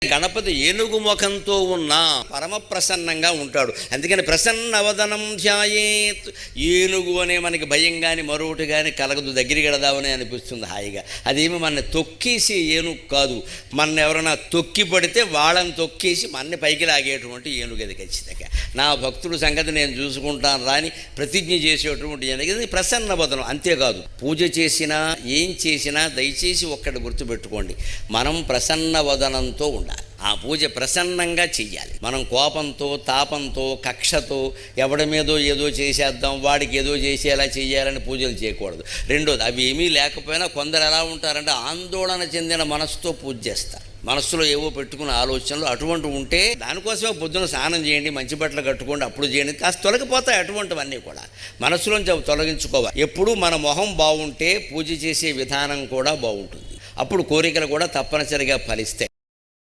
గణపతి ఏనుగు ముఖంతో ఉన్న పరమ ప్రసన్నంగా ఉంటాడు. అందుకని ప్రసన్నవదనం ధ్యాయేత్. ఏనుగు అనే మనకి భయం కానీ మరొకటి కానీ కలగదు, దగ్గరికి వెళదామని అనిపిస్తుంది హాయిగా. అదేమి మన తొక్కేసి ఏనుగు కాదు, మన ఎవరైనా తొక్కి పడితే వాళ్ళని తొక్కేసి మన్ని పైకి లాగేటువంటి ఏనుగు అది ఖచ్చితంగా. నా భక్తుడు సంగతి నేను చూసుకుంటాను రాని ప్రతిజ్ఞ చేసేటువంటి ఏనుగు ఇది ప్రసన్నవదనం. అంతేకాదు పూజ చేసినా ఏం చేసినా దయచేసి ఒక్కటి గుర్తుపెట్టుకోండి, మనం ప్రసన్నవదనంతో ఉండాలి. ఆ పూజ ప్రసన్నంగా చెయ్యాలి. మనం కోపంతో తాపంతో కక్షతో ఎవడి మీదో ఏదో చేసేద్దాం వాడికి ఏదో చేసేలా చెయ్యాలని పూజలు చేయకూడదు. రెండోది, అవి ఏమీ లేకపోయినా కొందరు ఎలా ఉంటారంటే ఆందోళన చెందిన మనసుతో పూజ చేస్తారు. మనస్సులో ఏవో పెట్టుకున్న ఆలోచనలు అటువంటి ఉంటే దానికోసమే పొద్దున స్నానం చేయండి, మంచి బట్టలు కట్టుకోండి, అప్పుడు చేయండి, కాస్త తొలగిపోతాయి అటువంటివన్నీ కూడా. మనస్సులోంచి అవి తొలగించుకోవాలి. ఎప్పుడు మన మొహం బాగుంటే పూజ చేసే విధానం కూడా బాగుంటుంది. అప్పుడు కోరికలు కూడా తప్పనిసరిగా ఫలిస్తాయి.